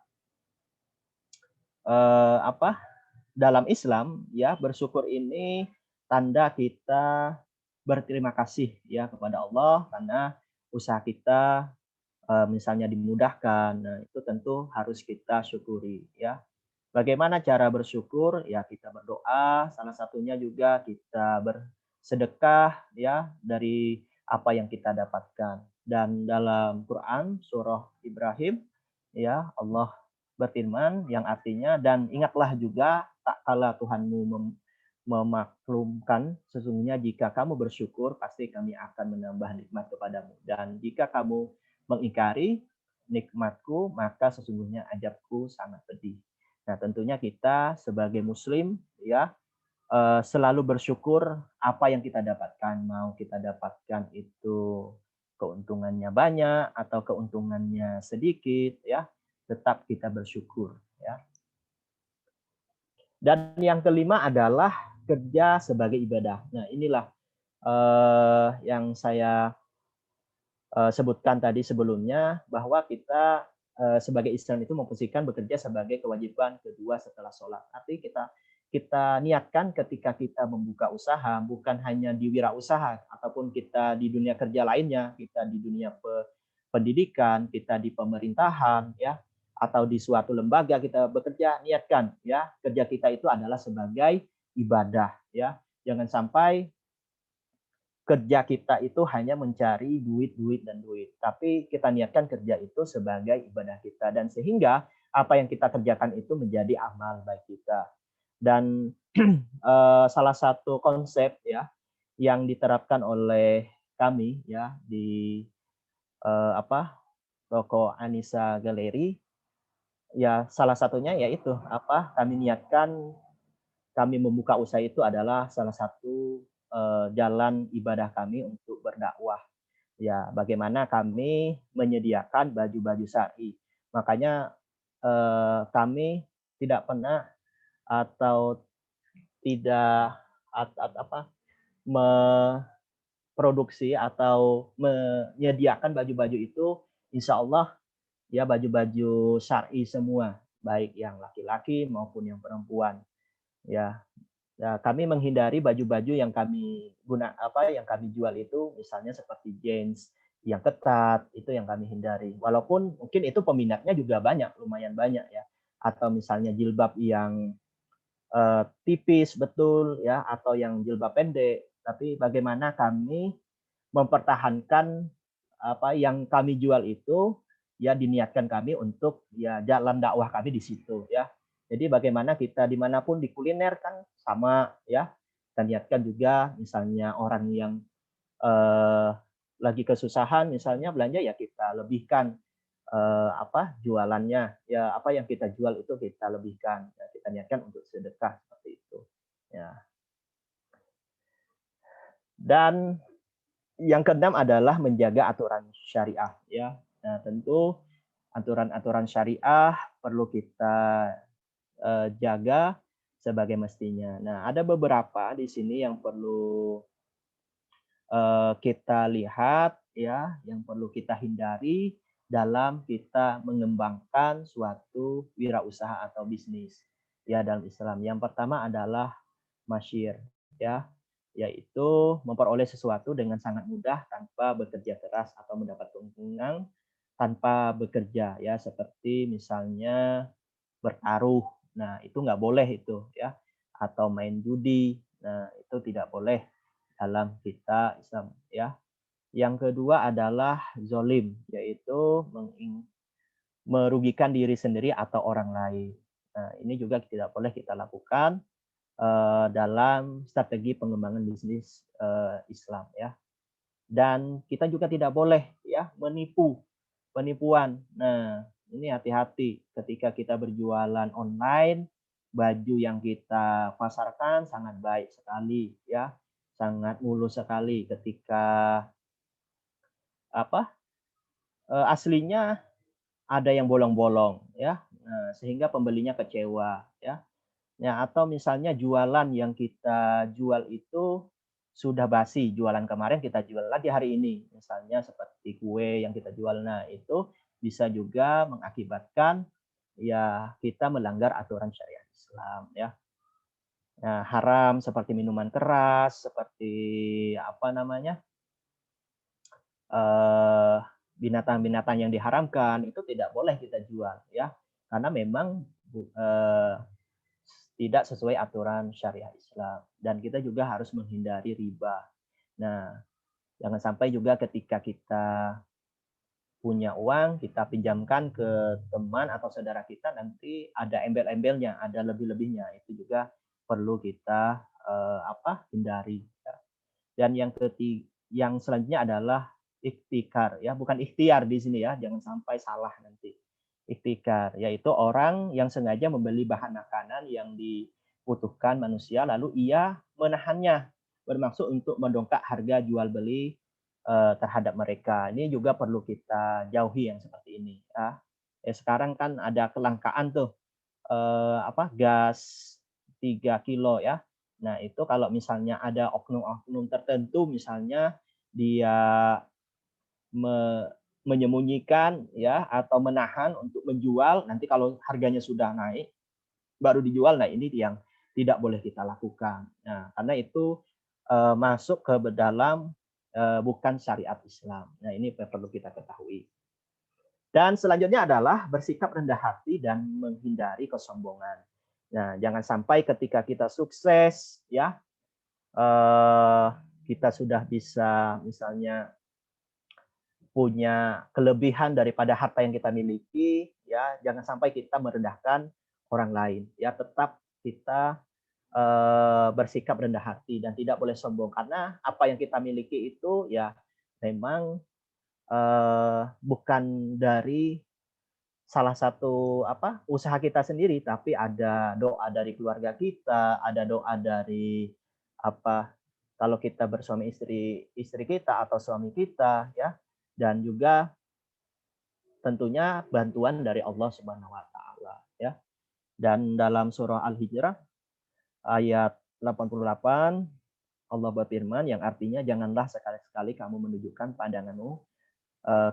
dalam Islam ya, bersyukur ini tanda kita berterima kasih ya kepada Allah karena usaha kita misalnya dimudahkan. Nah, itu tentu harus kita syukuri ya. Bagaimana cara bersyukur? Ya kita berdoa, salah satunya juga kita bersedekah ya dari apa yang kita dapatkan. Dan dalam Quran surah Ibrahim ya Allah berfirman yang artinya, dan ingatlah juga tak kala Tuhanmu memaklumkan, sesungguhnya jika kamu bersyukur pasti kami akan menambah nikmat kepadamu, dan jika kamu mengingkari nikmatku maka sesungguhnya azabku sangat pedih. Nah, tentunya kita sebagai muslim ya selalu bersyukur apa yang kita dapatkan, mau kita dapatkan itu keuntungannya banyak atau keuntungannya sedikit ya, tetap kita bersyukur ya. Dan yang kelima adalah kerja sebagai ibadah. Nah, inilah yang saya sebutkan tadi sebelumnya, bahwa kita sebagai Islam itu memposisikan bekerja sebagai kewajiban kedua setelah sholat. Artinya kita niatkan ketika kita membuka usaha, bukan hanya di wirausaha ataupun kita di dunia kerja lainnya, kita di dunia pendidikan, kita di pemerintahan ya, atau di suatu lembaga kita bekerja, niatkan ya kerja kita itu adalah sebagai ibadah ya. Jangan sampai kerja kita itu hanya mencari duit, tapi kita niatkan kerja itu sebagai ibadah kita, dan sehingga apa yang kita kerjakan itu menjadi amal baik kita. Dan salah satu konsep ya yang diterapkan oleh kami ya di toko Anissa Galeri ya, salah satunya yaitu kami niatkan kami membuka usaha itu adalah salah satu jalan ibadah kami untuk berdakwah. Ya, bagaimana kami menyediakan baju-baju syar'i. Makanya kami tidak pernah atau tidak memproduksi atau menyediakan baju-baju itu, insya Allah ya baju-baju syar'i semua, baik yang laki-laki maupun yang perempuan. Ya, kami menghindari baju-baju yang kami yang kami jual itu misalnya seperti jeans yang ketat, itu yang kami hindari. Walaupun mungkin itu peminatnya juga banyak, lumayan banyak ya. Atau misalnya jilbab yang tipis betul ya, atau yang jilbab pendek. Tapi bagaimana kami mempertahankan yang kami jual itu ya, diniatkan kami untuk ya jalan dakwah kami di situ ya. Jadi bagaimana kita dimanapun di kuliner kan sama ya, kita niatkan juga misalnya orang yang lagi kesusahan misalnya belanja, ya kita lebihkan jualannya, ya apa yang kita jual itu kita lebihkan, ya, kita niatkan untuk sedekah seperti itu. Ya. Dan yang keenam adalah menjaga aturan syariah, ya. Nah, tentu aturan-aturan syariah perlu kita jaga sebagai mestinya. Nah, ada beberapa di sini yang perlu kita lihat, ya, yang perlu kita hindari dalam kita mengembangkan suatu wirausaha atau bisnis, ya, dalam Islam. Yang pertama adalah masyir, ya, yaitu memperoleh sesuatu dengan sangat mudah tanpa bekerja keras atau mendapat keuntungan tanpa bekerja, ya, seperti misalnya bertaruh. Nah, itu nggak boleh itu, ya, atau main judi. Nah, itu tidak boleh dalam kita Islam, ya. Yang kedua adalah zolim, yaitu merugikan diri sendiri atau orang lain. Nah, ini juga tidak boleh kita lakukan dalam strategi pengembangan bisnis Islam, ya. Dan kita juga tidak boleh, ya, penipuan. Nah, ini hati-hati ketika kita berjualan online, baju yang kita pasarkan sangat baik sekali, ya, sangat mulus sekali. Ketika aslinya ada yang bolong-bolong, ya. Nah, sehingga pembelinya kecewa, ya. Ya, atau misalnya jualan yang kita jual itu sudah basi, jualan kemarin kita jual lagi hari ini. Misalnya seperti kue yang kita jual. Nah, itu bisa juga mengakibatkan, ya, kita melanggar aturan syariat Islam, ya. Nah, haram seperti minuman keras, seperti binatang-binatang yang diharamkan itu tidak boleh kita jual, ya, karena memang tidak sesuai aturan syariat Islam, dan kita juga harus menghindari riba. Nah, jangan sampai juga ketika kita punya uang kita pinjamkan ke teman atau saudara kita, nanti ada embel-embelnya, ada lebih-lebihnya, itu juga perlu kita hindari. Dan yang selanjutnya adalah ikhtikar, ya, bukan ikhtiar di sini, ya, jangan sampai salah nanti. Ikhtikar yaitu orang yang sengaja membeli bahan makanan yang dibutuhkan manusia lalu ia menahannya bermaksud untuk mendongkrak harga jual beli terhadap mereka. Ini juga perlu kita jauhi yang seperti ini, ya. Sekarang kan ada kelangkaan tuh gas 3 kilo, ya. Nah, itu kalau misalnya ada oknum-oknum tertentu misalnya dia menyembunyikan, ya, atau menahan untuk menjual, nanti kalau harganya sudah naik baru dijual. Nah, ini yang tidak boleh kita lakukan. Nah, karena itu masuk ke dalam bukan syariat Islam. Nah, ini perlu kita ketahui. Dan selanjutnya adalah bersikap rendah hati dan menghindari kesombongan. Nah, jangan sampai ketika kita sukses, ya, kita sudah bisa misalnya punya kelebihan daripada harta yang kita miliki, ya, jangan sampai kita merendahkan orang lain, ya. Tetap kita bersikap rendah hati dan tidak boleh sombong, karena apa yang kita miliki itu, ya, memang bukan dari salah satu usaha kita sendiri, tapi ada doa dari keluarga kita, ada doa dari kalau kita bersuami istri kita atau suami kita, ya, dan juga tentunya bantuan dari Allah Subhanahu wa taala, ya. Dan dalam surah Al-Hijrah ayat 88 Allah berfirman yang artinya janganlah sekali-sekali kamu menunjukkan pandanganmu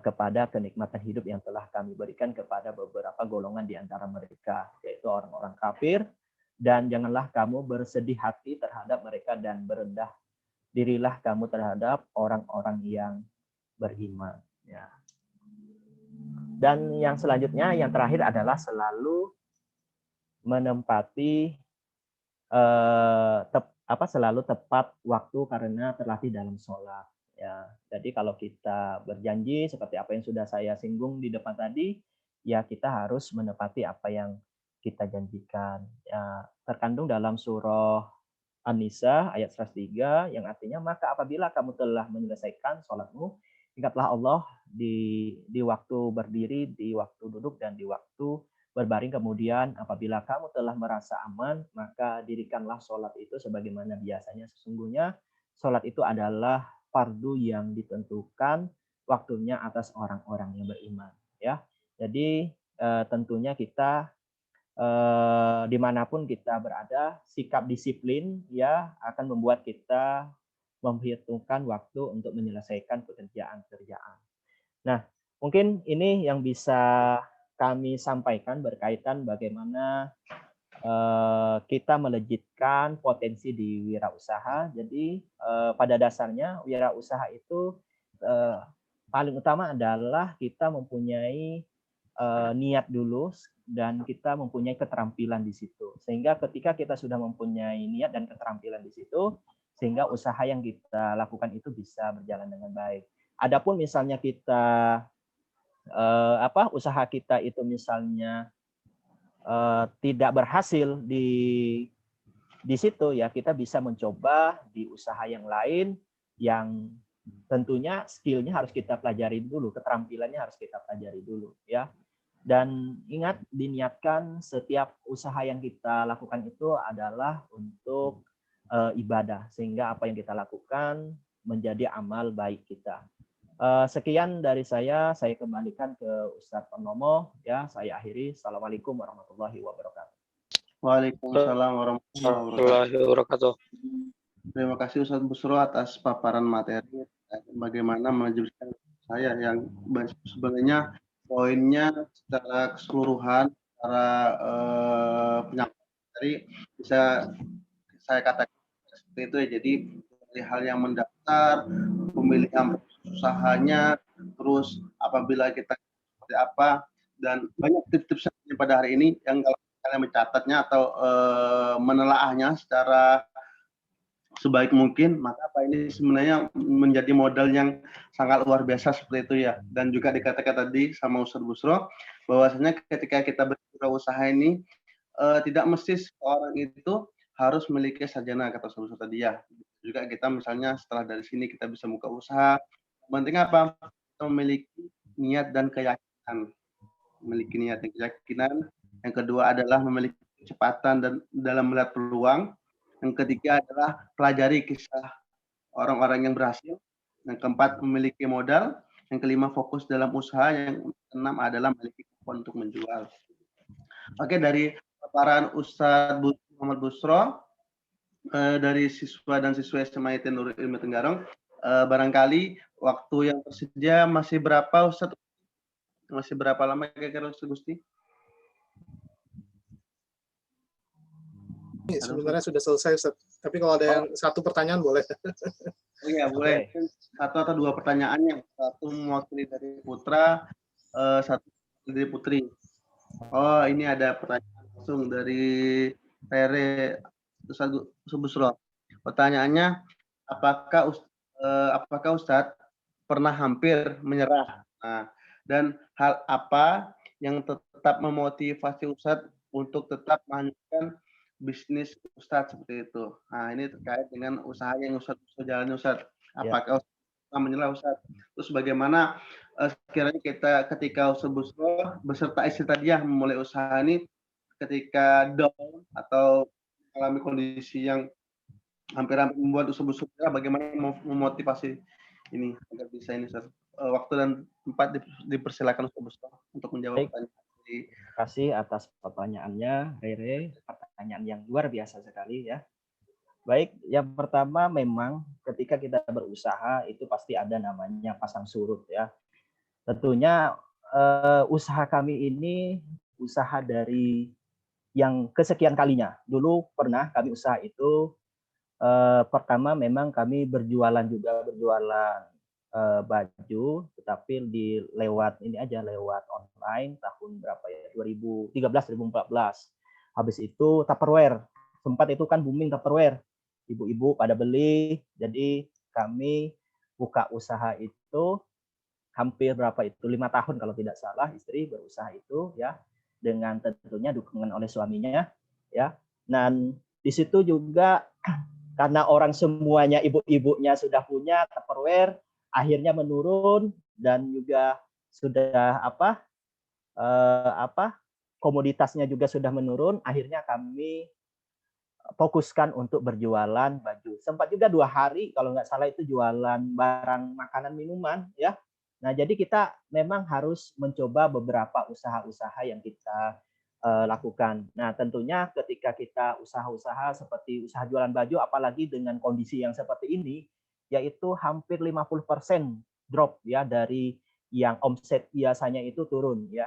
kepada kenikmatan hidup yang telah kami berikan kepada beberapa golongan di antara mereka, yaitu orang-orang kafir, dan janganlah kamu bersedih hati terhadap mereka dan berendah dirilah kamu terhadap orang-orang yang beriman, ya. Dan yang selanjutnya, yang terakhir adalah selalu menempati selalu tepat waktu karena terlatih dalam sholat. Ya, jadi kalau kita berjanji seperti apa yang sudah saya singgung di depan tadi, ya kita harus menepati apa yang kita janjikan. Ya, terkandung dalam surah An-Nisa ayat 103 yang artinya maka apabila kamu telah menyelesaikan sholatmu, Ingatlah Allah di waktu berdiri, di waktu duduk, dan di waktu berbaring. Kemudian apabila kamu telah merasa aman, maka dirikanlah sholat itu sebagaimana biasanya. Sesungguhnya sholat itu adalah fardu yang ditentukan waktunya atas orang-orang yang beriman. Ya, jadi tentunya kita dimanapun kita berada, sikap disiplin ya akan membuat kita memperhitungkan waktu untuk menyelesaikan pekerjaan-pekerjaan. Nah, mungkin ini yang bisa kami sampaikan berkaitan bagaimana kita melejitkan potensi di wirausaha. Jadi pada dasarnya wirausaha itu paling utama adalah kita mempunyai niat dulu dan kita mempunyai keterampilan di situ. Sehingga ketika kita sudah mempunyai niat dan keterampilan di situ, sehingga usaha yang kita lakukan itu bisa berjalan dengan baik. Adapun misalnya kita usaha kita itu misalnya tidak berhasil di situ, ya kita bisa mencoba di usaha yang lain yang tentunya skillnya harus kita pelajari dulu, keterampilannya harus kita pelajari dulu ya. Dan ingat, diniatkan setiap usaha yang kita lakukan itu adalah untuk ibadah, sehingga apa yang kita lakukan menjadi amal baik kita. Sekian dari saya kembalikan ke Ustadz Purnomo ya. Saya akhiri. Assalamualaikum warahmatullahi wabarakatuh. Waalaikumsalam warahmatullahi wabarakatuh. Terima kasih Ustadz Busro atas paparan materi bagaimana menjelaskan saya yang sebenarnya poinnya secara keseluruhan, secara penyampaian materi bisa saya katakan seperti itu ya. Jadi dari hal yang mendaftar, pemilihan usahanya, terus apabila kita seperti apa, dan banyak tips-tips pada hari ini yang kalau kalian mencatatnya atau menelaahnya secara sebaik mungkin, maka apa ini sebenarnya menjadi modal yang sangat luar biasa seperti itu ya. Dan juga dikatakan tadi sama Ustadz Busro bahwasanya ketika kita berwirausaha ini tidak mesti orang itu harus memiliki sarjana, kata Ustadz Busro tadi ya. Juga kita misalnya setelah dari sini kita bisa buka usaha. Penting apa? Kita memiliki niat dan keyakinan. Memiliki niat dan keyakinan. Yang kedua adalah memiliki kecepatan dan dalam melihat peluang. Yang ketiga adalah pelajari kisah orang-orang yang berhasil. Yang keempat, memiliki modal. Yang kelima, fokus dalam usaha. Yang keenam adalah memiliki kemampuan untuk menjual. Oke, dari paparan Ustadz Muhammad Busro, dari siswa dan siswa SMA ITN Nurul Ilmi Tenggarong, barangkali waktu yang tersedia masih berapa Ustadz? Masih berapa lama kira-kira Ustadz Gusti? Sebenarnya sudah selesai, Ustaz. Tapi kalau ada yang satu pertanyaan boleh. Oh iya, boleh. Satu atau dua pertanyaannya. Satu mewakili dari Putra, satu dari Putri. Oh, ini ada pertanyaan langsung dari Rere Subusro. Pertanyaannya, apakah Ustadz pernah hampir menyerah? Nah, dan hal apa yang tetap memotivasi Ustadz untuk tetap melanjutkan bisnis Ustadz seperti itu? Nah, ini terkait dengan usaha yang Ustadz jalani Ustadz. Apakah Ustadz menyerah Ustadz? Terus bagaimana sekiranya kita ketika Ustadz Busro beserta istri tadi ya memulai usaha ini ketika down atau mengalami kondisi yang hampir membuat Ustadz Busro bagaimana memotivasi ini agar bisa ini Ustadz? Waktu dan tempat dipersilakan Ustadz Busro untuk menjawab pertanyaan. Terima kasih atas pertanyaannya, Rere. Pertanyaan yang luar biasa sekali ya. Baik, yang pertama memang ketika kita berusaha itu pasti ada namanya pasang surut ya. Tentunya usaha kami ini usaha dari yang kesekian kalinya. Dulu pernah kami usaha itu pertama memang kami berjualan baju, tetapi lewat online tahun berapa ya, 2013-2014. Habis itu Tupperware, sempat itu kan booming Tupperware, ibu-ibu pada beli, jadi kami buka usaha itu hampir 5 tahun kalau tidak salah, istri berusaha itu ya, dengan tentunya dukungan oleh suaminya ya. Dan di situ juga karena orang semuanya ibu-ibunya sudah punya Tupperware, akhirnya menurun dan juga sudah komoditasnya juga sudah menurun, akhirnya kami fokuskan untuk berjualan baju. Sempat juga 2 hari kalau nggak salah itu jualan barang makanan minuman ya. Nah, jadi kita memang harus mencoba beberapa usaha-usaha yang kita lakukan. Nah, tentunya ketika kita usaha-usaha seperti usaha jualan baju apalagi dengan kondisi yang seperti ini, yaitu hampir 50% drop ya dari yang omset biasanya itu turun ya.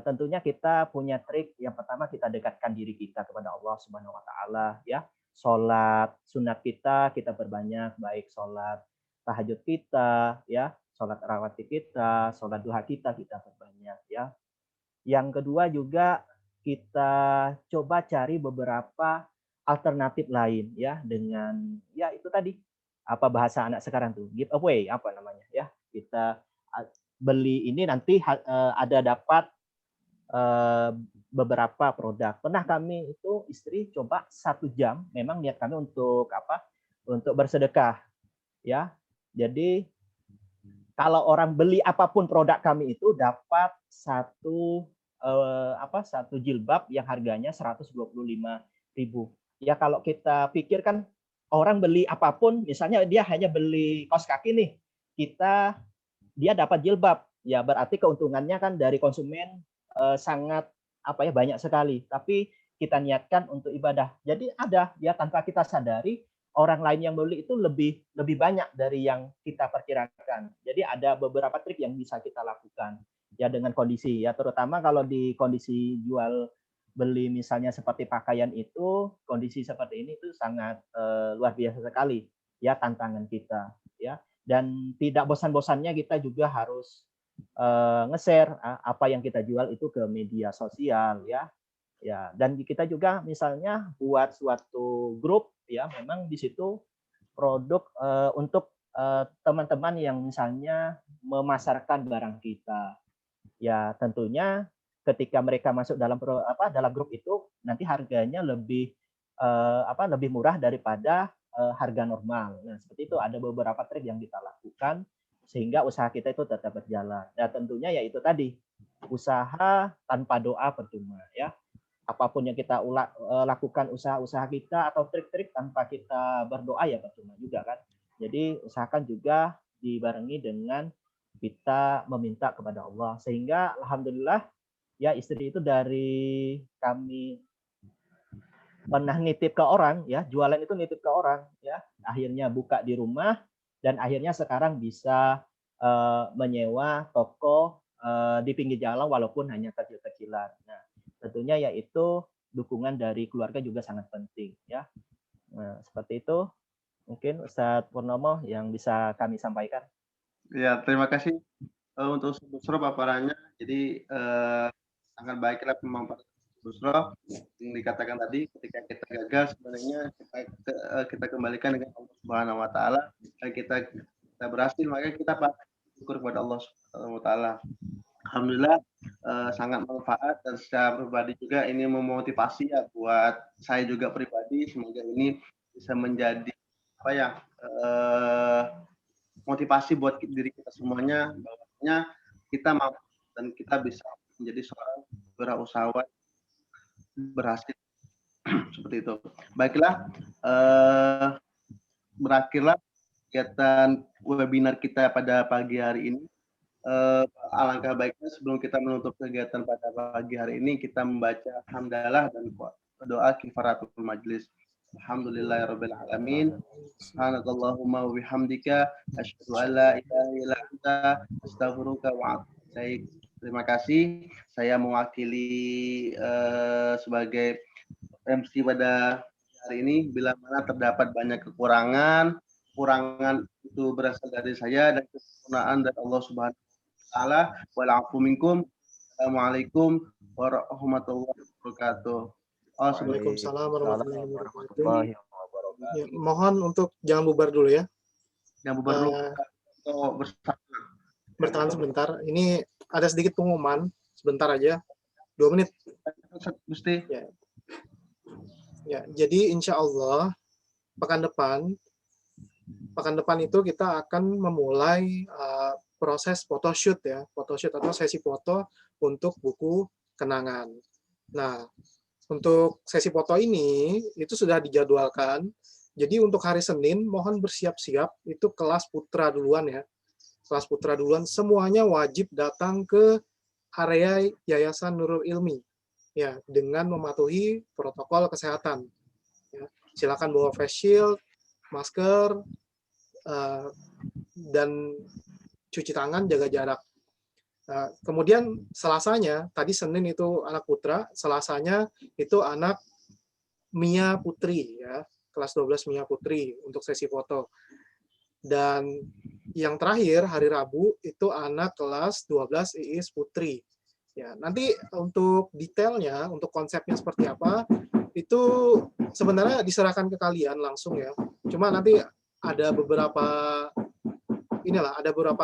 Tentunya kita punya trik. Yang pertama, kita dekatkan diri kita kepada Allah Subhanahu wa taala ya. Sholat sunat kita perbanyak, baik sholat tahajud kita ya, sholat rawatib kita, sholat duha kita perbanyak ya. Yang kedua juga kita coba cari beberapa alternatif lain ya, dengan ya itu tadi apa bahasa anak sekarang tuh, giveaway apa namanya ya. Kita beli ini nanti ada dapat beberapa produk. Pernah kami itu istri coba 1 jam, memang niat kami untuk apa? Untuk bersedekah ya. Jadi kalau orang beli apapun produk kami itu dapat satu jilbab yang harganya 125.000. Ya kalau kita pikirkan orang beli apapun, misalnya dia hanya beli kaos kaki nih, dia dapat jilbab. Ya berarti keuntungannya kan dari konsumen sangat banyak sekali. Tapi kita niatkan untuk ibadah. Jadi ada ya tanpa kita sadari orang lain yang beli itu lebih banyak dari yang kita perkirakan. Jadi ada beberapa trik yang bisa kita lakukan ya dengan kondisi ya, terutama kalau di kondisi jual beli misalnya seperti pakaian itu, kondisi seperti ini itu sangat luar biasa sekali ya tantangan kita ya. Dan tidak bosan-bosannya kita juga harus nge-share apa yang kita jual itu ke media sosial ya. Ya, dan kita juga misalnya buat suatu grup ya, memang di situ produk untuk teman-teman yang misalnya memasarkan barang kita. Ya, tentunya ketika mereka masuk dalam grup itu nanti harganya lebih lebih murah daripada harga normal. Nah, seperti itu ada beberapa trik yang kita lakukan sehingga usaha kita itu tetap berjalan. Dan tentunya ya itu tadi, usaha tanpa doa percuma ya. Apapun yang kita lakukan usaha-usaha kita atau trik-trik tanpa kita berdoa ya percuma juga kan. Jadi usahakan juga dibarengi dengan kita meminta kepada Allah, sehingga alhamdulillah ya istri itu dari kami pernah nitip ke orang ya, jualan itu nitip ke orang ya, akhirnya buka di rumah dan akhirnya sekarang bisa menyewa toko di pinggir jalan walaupun hanya kecil-kecilan. Nah, tentunya yaitu dukungan dari keluarga juga sangat penting ya. Nah, seperti itu mungkin Ustadz Purnomo yang bisa kami sampaikan. Ya, terima kasih untuk Busro paparannya. Jadi sangat baiklah pemaparan Busro yang dikatakan tadi, ketika kita gagal sebenarnya kita kembalikan dengan Allah Subhanahu wa taala. Kita berhasil, maka kita bersyukur kepada Allah Subhanahu wa taala. Alhamdulillah sangat manfaat, dan secara pribadi juga ini memotivasi ya buat saya juga pribadi. Semoga ini bisa menjadi motivasi buat diri kita semuanya, bahwasanya kita mampu dan kita bisa menjadi seorang wirausahawan berhasil. Seperti itu. Baiklah, berakhirlah kegiatan webinar kita pada pagi hari ini. Alangkah baiknya sebelum kita menutup kegiatan pada pagi hari ini, kita membaca hamdalah dan doa kifaratul majlis. Alhamdulillahirabbil alamin. Subhanakallahumma wa bihamdika asyhadu an la ilaha illa anta astaghfiruka wa atubu ilaik. Terima kasih. Saya mewakili sebagai MC pada hari ini. Bila mana terdapat banyak kekurangan itu berasal dari saya dan kesempurnaan dari Allah Subhanahu wa taala. Wa'alaikum minkum. Assalamualaikum warahmatullahi wabarakatuh. Waalaikumsalam warahmatullahi wabarakatuh. Ya, mohon untuk jangan bubar dulu ya. Yang bubar dulu bertahan sebentar. Ini ada sedikit pengumuman, sebentar aja, 2 menit. Gusti. Ya, jadi insya Allah pekan depan pekan depan itu kita akan memulai proses photoshoot ya, photoshoot atau sesi foto untuk buku kenangan. Nah, untuk sesi foto ini itu sudah dijadwalkan. Jadi untuk hari Senin mohon bersiap-siap, itu kelas putra duluan ya. Kelas putra duluan semuanya wajib datang ke area Yayasan Nurul Ilmi ya, dengan mematuhi protokol kesehatan. Ya. Silakan bawa face shield, masker, dan cuci tangan, jaga jarak. Kemudian Selasanya, tadi Senin itu anak putra, Selasanya itu anak Mia Putri ya, kelas 12 Mia Putri untuk sesi foto. Dan yang terakhir hari Rabu itu anak kelas 12 Iis Putri. Ya, nanti untuk detailnya, untuk konsepnya seperti apa, itu sebenarnya diserahkan ke kalian langsung ya. Cuma nanti ada beberapa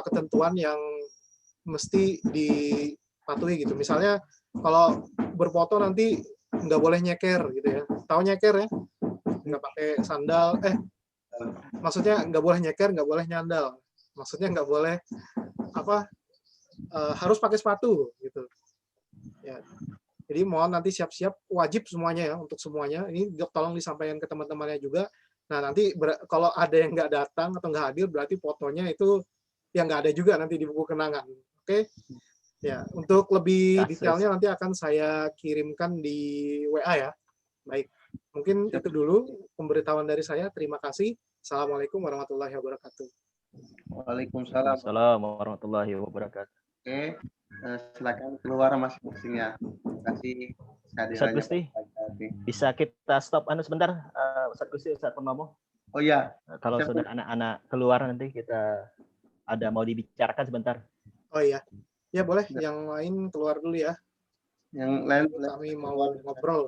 ketentuan yang mesti dipatuhi gitu. Misalnya kalau berfoto nanti nggak boleh nyeker gitu ya. Tahu nyeker ya? Nggak pakai sandal. Maksudnya nggak boleh nyeker, nggak boleh nyandal. Maksudnya nggak boleh harus pakai sepatu gitu. Ya. Jadi mohon nanti siap-siap, wajib semuanya ya, untuk semuanya. Ini tolong disampaikan ke teman-temannya juga. Nah nanti kalau ada yang nggak datang atau nggak hadir, berarti fotonya itu yang nggak ada juga nanti di buku kenangan. Oke? Ya, untuk lebih detailnya nanti akan saya kirimkan di WA ya. Baik, mungkin itu dulu pemberitahuan dari saya. Terima kasih. Assalamualaikum warahmatullahi wabarakatuh. Waalaikumsalam. Assalamualaikum warahmatullahi wabarakatuh. Oke, silakan keluar masing-masing ya. Terima kasih. Ustaz Gusti, bisa kita stop sebentar, Ustaz Gusti, Ustaz Purnomo. Oh iya. Kalau sudah anak-anak keluar nanti kita ada mau dibicarakan sebentar. Oh iya. Ya boleh, yang lain keluar dulu ya. Yang lain kami mau ngobrol.